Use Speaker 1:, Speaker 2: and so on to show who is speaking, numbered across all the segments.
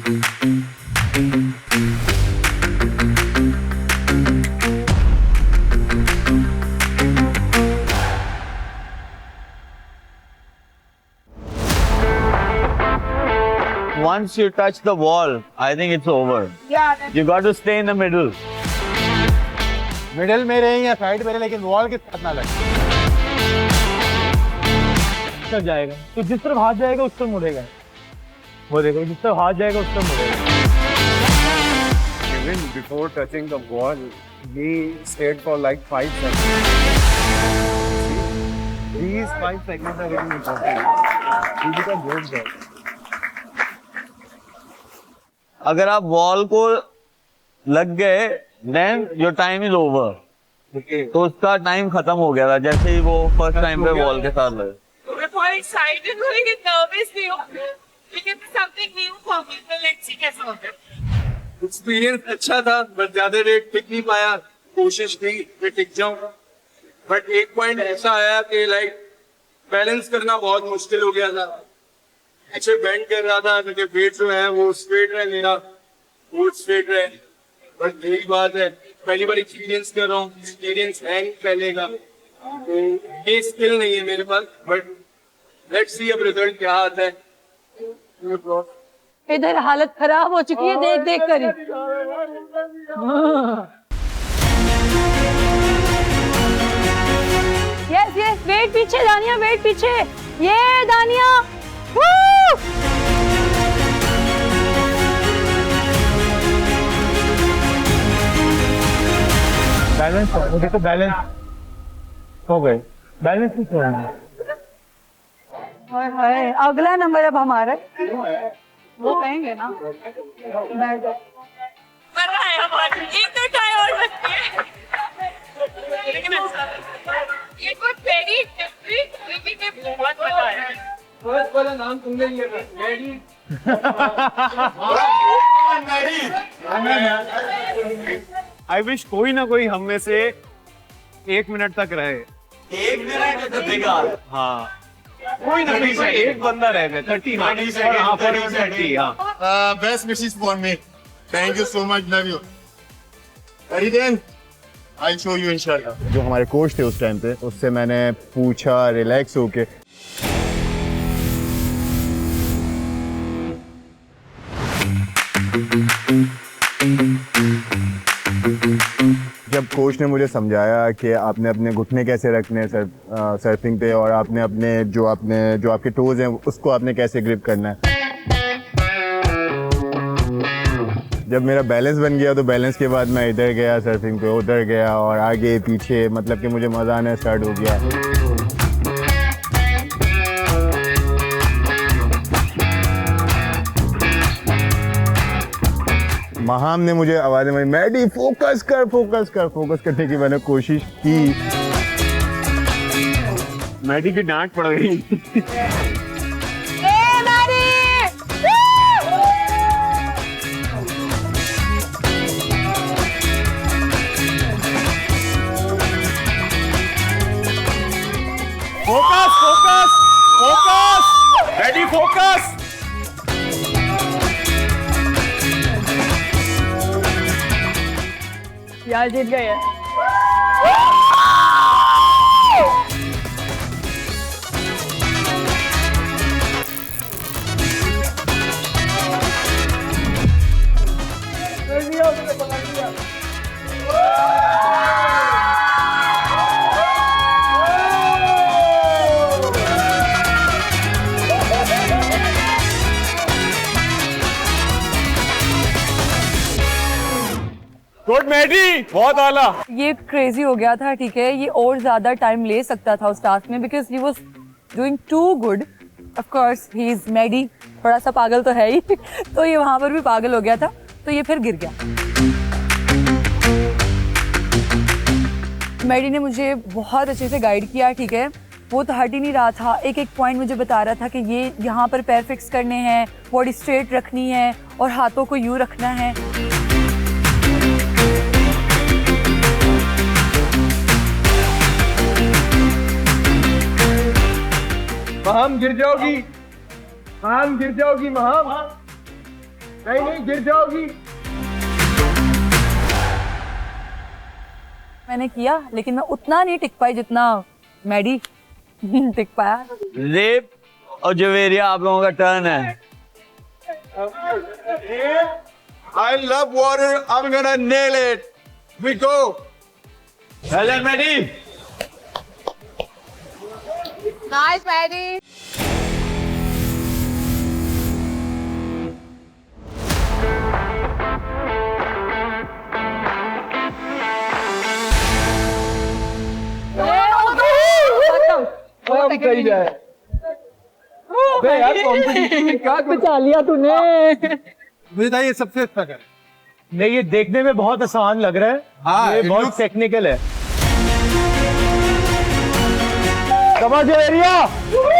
Speaker 1: Once you touch the wall, I think it's over.
Speaker 2: Yeah.
Speaker 1: You got to stay in the middle.
Speaker 3: Middle में रहे या side में रहे, लेकिन wall के साथ ना लगे।
Speaker 4: तक जाएगा तो जिस तरफ हाथ जाएगा उस तरफ मुड़ेगा। वो देखो जिस तरफ हाथ जाएगा उस तरफ मुड़ेगा।
Speaker 3: Even before touching the wall, he stayed for like 5 seconds. These 5 seconds are really important. He did a great job.
Speaker 1: अगर आप वॉल को लग गए, then your time is over. तो उसका टाइम खत्म हो गया था, जैसे ही वो फर्स्ट टाइम पे वॉल के साथ लगे।
Speaker 2: We're quite excited, we're getting nervous because it's something new for me. So let's see कैसा होता है।
Speaker 3: एक्सपीरियंस अच्छा था, बट ज्यादा देर टिक नहीं पाया। कोशिश की कि टिक जाऊं, बट एक पॉइंट ऐसा आया कि लाइक बैलेंस करना बहुत मुश्किल हो गया था। पीछे बेंड कर रहा था क्योंकि वेट जो है वो स्ट्रेट रहे, मेरा फुट स्ट्रेट रहे। बट यही बात है, पहली बार एक्सपीरियंस कर रहा हूँ, एक्सपीरियंस है नहीं पहले का, तो ये स्किल नहीं है मेरे पास। बट लेट्स सी अब रिजल्ट क्या आता है।
Speaker 5: इधर हालत खराब हो चुकी है देख देख कर ही। यस यस, वेट पीछे दानिया, वेट पीछे, ये दानिया।
Speaker 4: बैलेंस मुझे तो बैलेंस हो गए, बैलेंस नहीं छोड़ना।
Speaker 5: हाय, अगला नंबर अब हमारा वो कहेंगे ना। बैठ जाओ।
Speaker 2: मजा आया हमारा, एक तो ट्राई और बची है। लेकिन अच्छा, ये कुछ वेरी डिफरेंट, लेकिन ये बहुत मजा आया।
Speaker 3: फर्स्ट वाला नाम तुमने लिया था, मैडी। आई विश कोई ना कोई हम में से 1 मिनट तक रहे।
Speaker 1: 1 मिनट तो बेकार।
Speaker 3: हाँ, कोई ना कोई एक बंदा रह गया। 30
Speaker 6: Best wishes for me. Thank you so much. Love you. Ready then? I'll show you inshallah. जो हमारे कोच थे उस टाइम पे, उससे मैंने पूछा रिलैक्स होके। जब कोच ने मुझे समझाया कि आपने अपने घुटने कैसे रखने हैं सर्फिंग पे, और आपने अपने जो आपके टोज हैं उसको आपने कैसे ग्रिप करना है। जब मेरा बैलेंस बन गया तो बैलेंस के बाद मैं इधर गया सर्फिंग पे, उधर गया और आगे पीछे, मतलब कि मुझे मज़ा आना स्टार्ट हो गया। महाम ने मुझे आवाज़ मारी, मैडी फोकस करने की मैंने कोशिश की। मैडी की डांट पड़ गई। Focus, Maddie focus.
Speaker 5: यार जीत गए हैं।
Speaker 3: गुड मैडी, बहुत आला।
Speaker 5: ये क्रेजी हो गया था, ठीक है, ये और ज्यादा टाइम ले सकता था उस टास्क में, because he was doing too good. Of course he is Maddie, थोड़ा सा पागल तो है ही। तो ये वहां पर भी पागल हो गया था, तो ये फिर गिर गया। मैडी ने मुझे बहुत अच्छे से गाइड किया, ठीक है, वो तो हट ही नहीं रहा था, एक एक पॉइंट मुझे बता रहा था कि ये यहाँ पर पैर फिक्स करने हैं, बॉडी स्ट्रेट रखनी है और हाथों को यूं रखना है।
Speaker 3: महाम गिर जाओगी, महाम गिर जाओगी, महाम। नहीं नहीं गिर जाओगी।
Speaker 5: मैंने किया लेकिन मैं उतना नहीं टिक पाई जितना मैडी टिक पाया।
Speaker 1: रेप और जवेरिया आप लोगों का टर्न है।
Speaker 3: I love water. I'm gonna nail it. We go.
Speaker 1: Helen Maddie.
Speaker 2: Nice, Maddie.
Speaker 4: अब सही जाए। अबे यार कॉम्पिटिशन में क्या बचा लिया तूने?
Speaker 3: मुझे था ये सबसे अच्छा कर।
Speaker 4: नहीं ये देखने में बहुत आसान लग रहा है।
Speaker 3: हाँ,
Speaker 4: ये
Speaker 3: it
Speaker 4: बहुत
Speaker 3: looks-
Speaker 4: टेक्निकल है। कमाल एरिया।
Speaker 3: Good.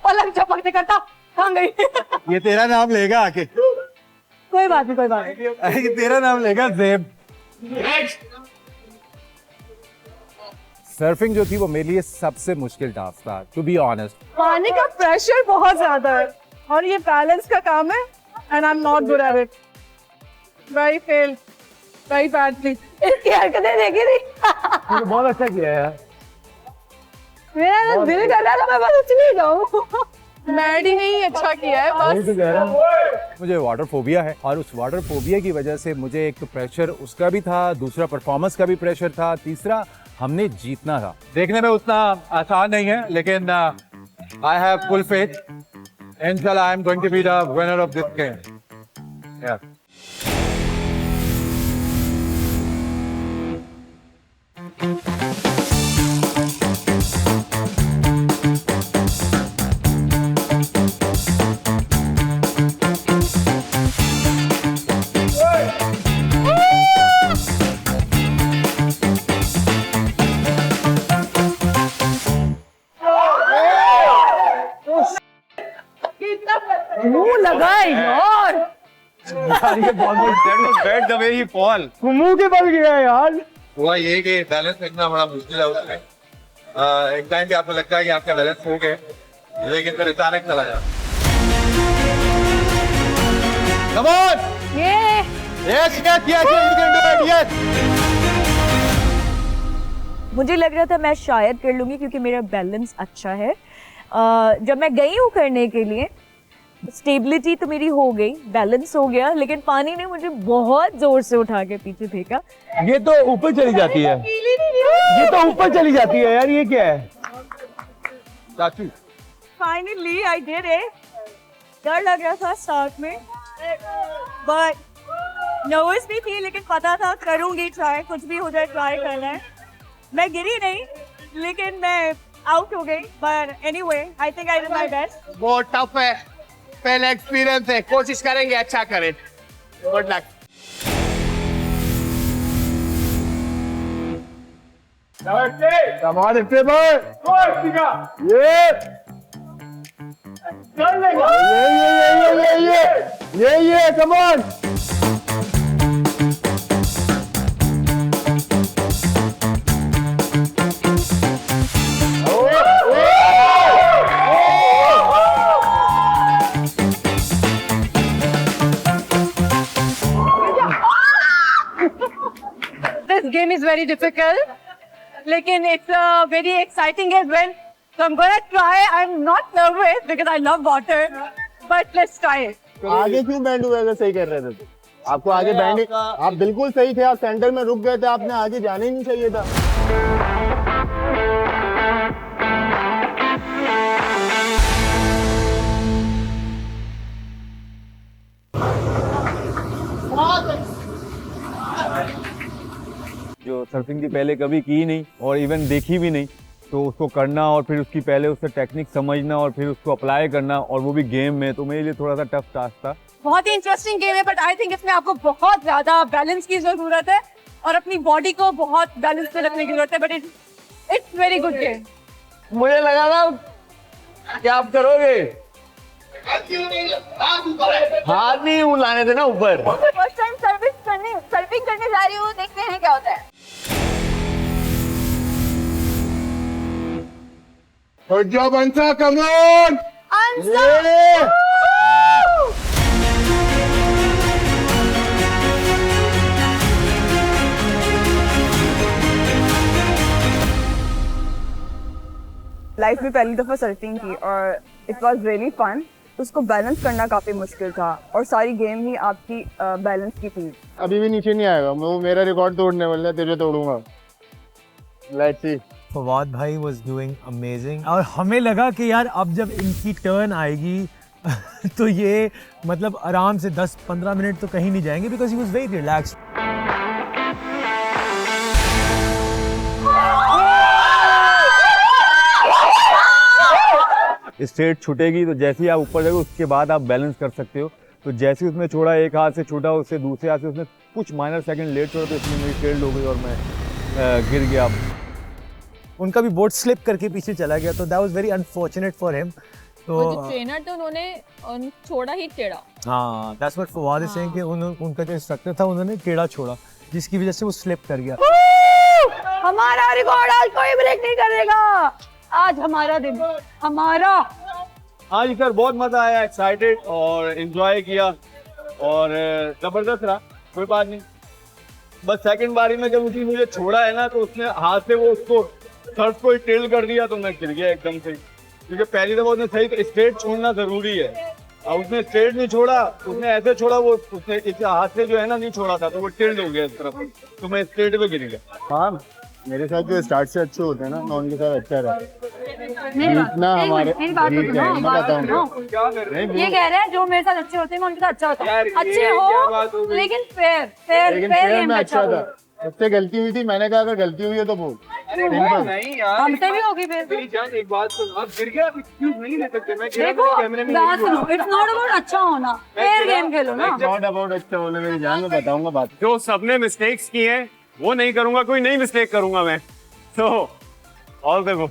Speaker 5: पलंग चपकते करता कहाँ गई?
Speaker 3: ये तेरा नाम लेगा आके।
Speaker 5: कोई बात नहीं, कोई बात नहीं।
Speaker 3: ये तेरा नाम लेगा जेब।
Speaker 7: सर्फिंग जो थी वो मेरे लिए सबसे मुश्किल टास्क था, टू बी ऑनेस्ट।
Speaker 2: पानी का प्रेशर बहुत ज्यादा है और ये बैलेंस का काम है and I am not good at it. Very fail, very badly.
Speaker 5: इसकी हरकतें देखी थी।
Speaker 4: तूने बहुत अच्छा किया यार।
Speaker 5: मेरा तो दिल कर रहा था मैं बस चली जाऊँ।
Speaker 2: मैडी ने ही अच्छा किया है
Speaker 4: वही
Speaker 2: बस।
Speaker 4: तो कह रहा हूँ।
Speaker 7: मुझे वाटर फोबिया है और उस वाटर फोबिया की वजह से मुझे एक तो प्रेशर उसका भी था, दूसरा परफॉर्मेंस का भी प्रेशर था, तीसरा हमने जीतना था।
Speaker 3: देखने में उतना आसान नहीं है लेकिन आई हैव फुल फेथ। इंशाल्लाह I am going to be the winner of this game.
Speaker 5: मुंह लगाए यार।
Speaker 4: ये बहुत
Speaker 3: bad the way he fall.
Speaker 4: मुंह के बल गया यार।
Speaker 3: हुआ ये कि बैलेंस करना बड़ा मुश्किल है उसमें। एक टाइम पे आपको लगता है कि आपका बैलेंस हो गया लेकिन फिर अचानक चला जाता। Come on!
Speaker 5: ये
Speaker 3: Yes, you can do it, yes!
Speaker 5: मुझे लग रहा था मैं शायद कर लूंगी क्योंकि मेरा बैलेंस अच्छा है। जब मैं गई हूँ करने के लिए स्टेबिलिटी तो मेरी हो गई, बैलेंस हो गया, लेकिन पानी ने मुझे बहुत जोर से उठा के पीछे फेंका।
Speaker 4: ये तो ऊपर चली जाती है। ये तो ऊपर चली जाती है यार, ये क्या है?
Speaker 3: चाचू
Speaker 2: फाइनली आई डिड इट। डर लग रहा था स्टार्ट में बट नर्वस भी थी लेकिन पता था करूंगी ट्राई, कुछ भी हो जाए ट्राई करना है। मैं गिरी नहीं लेकिन मैं आउट हो गई but anyway I think I did my best.
Speaker 6: बहुत टफ है, पहले एक्सपीरियंस है, कोशिश करेंगे अच्छा करें। Good luck.
Speaker 4: Come on, Esteban! ये कर लेगा। ये come on!
Speaker 2: This game is very difficult, लेकिन it's very exciting as well. So I'm gonna try. I'm not nervous because I love water, but let's try it.
Speaker 6: आगे क्यों band हुआ ऐसा सही कर रहे थे? आपको आगे बैंड, आप बिल्कुल सही थे, आप सेंटर में रुक गए थे, आपने आगे जाने ही नहीं चाहिए था।
Speaker 1: जो सर्फिंग की पहले कभी की नहीं और इवन देखी भी नहीं, तो उसको करना और फिर उसकी पहले उससे टेक्निक समझना और फिर उसको अप्लाई करना और वो भी गेम में, तो मेरे लिए थोड़ा सा टफ टास्क था।
Speaker 2: बहुत ही इंटरेस्टिंग गेम है बट आई थिंक इसमें आपको बहुत ज्यादा बैलेंस की जरूरत है और अपनी बॉडी को बहुत बैलेंस में रखने की जरूरत है but it's very good game.
Speaker 1: मुझे लगा ना कि आप करोगे, हाथ नहीं उलाने थे ना ऊपर।
Speaker 2: फर्स्ट टाइम सर्फिंग करने जा रही हूँ, देखते हैं क्या होता है।
Speaker 6: Good job, Ansa. Come on.
Speaker 2: Ansa!
Speaker 8: Life में पहली दफ़ा सर्फिंग की और इट वाज रियली फन। उसको बैलेंस करना काफ़ी मुश्किल था और सारी गेम ही आपकी बैलेंस की थी।
Speaker 6: अभी भी नीचे नहीं आएगा, वो मेरा रिकॉर्ड तोड़ने वाला है, तुझे तोड़ूंगा। Let's see.
Speaker 4: फवाद भाई वाज डूइंग अमेजिंग और हमें लगा कि यार अब जब इनकी टर्न आएगी तो ये मतलब आराम से 10-15 मिनट तो कहीं नहीं जाएंगे because he was very relaxed.
Speaker 1: Straight छूटेगी तो जैसे ही आप ऊपर जाओगे उसके बाद आप बैलेंस कर सकते हो। तो जैसे ही उसने छोड़ा, एक हाथ से छूटा, उससे दूसरे हाथ से उसने कुछ माइनर सेकंड लेट छोड़ा तो इसमें मेरी फेल्ड हो गई और मैं गिर गया।
Speaker 4: उनका भी बोट स्लिप करके पीछे चला गया तो that was very unfortunate for him.
Speaker 9: वो जो ट्रेनर थे उन्होंने छोड़ा ही टेढ़ा।
Speaker 4: हाँ, that's what Fawad is saying कि उनका जो इंस्ट्रक्टर था उन्होंने टेढ़ा छोड़ा जिसकी वजह से वो स्लिप कर गया।
Speaker 2: हमारा रिकॉर्ड आज कोई ब्रेक नहीं करेगा। आज हमारा दिन, हमारा।
Speaker 1: हाँ जी सर, बहुत मजा आया, एक्साइटेड और एंजॉय किया और जबरदस्त रहा। कोई बात नहीं, बस सेकंड बारी में जब उसने मुझे छोड़ा है ना तो उसने हाथ से वो उसको सर्फ को टेल कर दिया तो मैं गिर गया एकदम से, क्योंकि पहली दफा उसने सही स्ट्रेट छोड़ना जरूरी है। और उसने स्ट्रेट नहीं छोड़ा, उसने ऐसे छोड़ा, वो उसने इस हाथ से जो है ना नहीं छोड़ा था तो वो टिल्ड हो गया इस तरफ, तो मैं स्ट्रेट पे गिर गया।
Speaker 6: हाँ, मेरे साथ जो स्टार्ट से अच्छे होते हैं ना, मैं उनके साथ अच्छा रहा। इतना हमारे
Speaker 2: मेरी बात तो सुनो,
Speaker 6: मैं
Speaker 2: बात तो
Speaker 6: बताऊँ
Speaker 2: सुनो। ये कह रहे हैं जो मेरे साथ अच्छे होते हैं मैं उनके साथ अच्छा होता हूँ। अच्छे हो लेकिन फेयर
Speaker 6: फेयर में अच्छा था। उससे गलती हुई थी, मैंने कहा अगर गलती हुई है तो बोल।
Speaker 3: नहीं यार,
Speaker 2: हमसे भी होगी फिर।
Speaker 3: मेरी जान एक बात सुन, आप गिर गया, एक्सक्यूज नहीं ले सकते। मैं
Speaker 2: देखो, बात सुनो, इट्स नॉट अबाउट अच्छा होना, फेयर गेम खेलो ना।
Speaker 6: नॉट अबाउट अच्छा होना, मेरी जान, में बताऊंगा बात।
Speaker 3: जो सबने मिस्टेक्स किए हैं वो नहीं करूंगा, कोई नई मिस्टेक करूंगा मैं। तो all the good.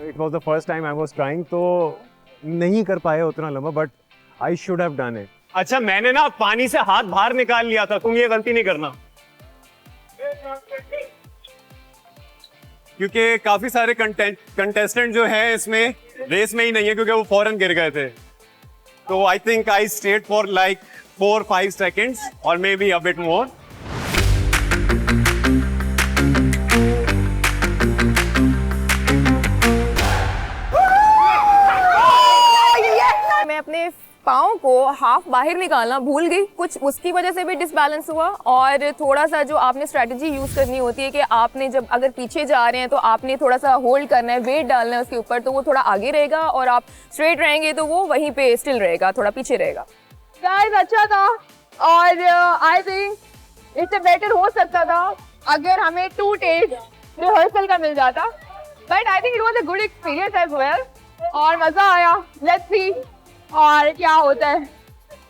Speaker 7: It was the first time I was trying, तो नहीं कर पाए उतना लंबा, but I should have done it.
Speaker 3: अच्छा, मैंने ना पानी से हाथ बाहर निकाल लिया था, तुम ये गलती नहीं करना, क्योंकि काफी सारे कंटेस्टेंट जो है इसमें रेस में ही नहीं है, क्योंकि वो फौरन गिर गए थे। तो I think I stayed for like 4-5 seconds और may be a bit more.
Speaker 8: मैं अपने पाँव को हाफ बाहर निकालना भूल गई, कुछ उसकी वजह से भी डिसबैलेंस हुआ। और थोड़ा सा जो आपने स्ट्रैटेजी यूज़ करनी होती है कि आपने जब अगर पीछे जा रहे हैं तो आपने थोड़ा सा होल्ड करना है, वेट डालना है उसके ऊपर, तो वो थोड़ा आगे रहेगा, और आप स्ट्रेट रहेंगे तो वो वहीं पे स्टिल रहेगा, थोड़ा पीछे रहेगा।
Speaker 2: गाइस अच्छा था और आई थिंक इससे बेटर हो सकता था अगर हमें 2 डेज रिहर्सल का मिल जाता, but I think it was a good experience as well और मजा आया। लेट्स सी और क्या होता है,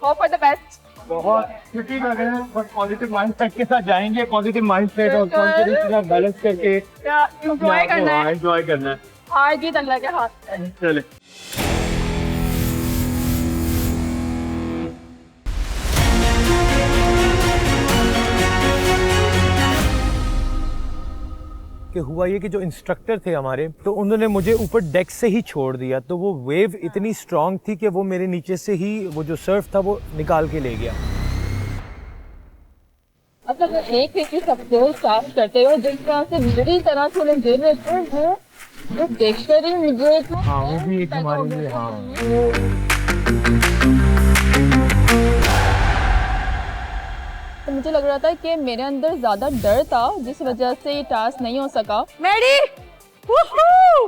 Speaker 2: होप फॉर द बेस्ट।
Speaker 4: बहुत क्योंकि पॉजिटिव माइंडसेट के साथ जाएंगे, पॉजिटिव माइंडसेट और कॉन्फिडेंस के साथ बैलेंस करके
Speaker 2: एंजॉय करना है,
Speaker 4: एंजॉय करना है।
Speaker 2: हार जीत अल्लाह के हाथ में।
Speaker 4: चले कि हुआ ये कि जो इंस्ट्रक्टर थे हमारे, तो उन्होंने मुझे ऊपर डेक से ही छोड़ दिया, तो वो वेव इतनी स्ट्रांग थी कि वो मेरे नीचे से ही वो जो सर्फ था वो निकाल के ले गया।
Speaker 9: मतलब एक ही सब स्टार्ट करते हो जिस तरह से मेरी तरह से उन्हें दे रहे थे, वो देखकर ही मुझे
Speaker 4: हाँ, वो भी एक हमारे लिए, हाँ।
Speaker 9: तो मुझे लग रहा था कि मेरे अंदर ज्यादा डर था जिस वजह से ये टास्क नहीं हो सका।
Speaker 2: मेडी, वूहू!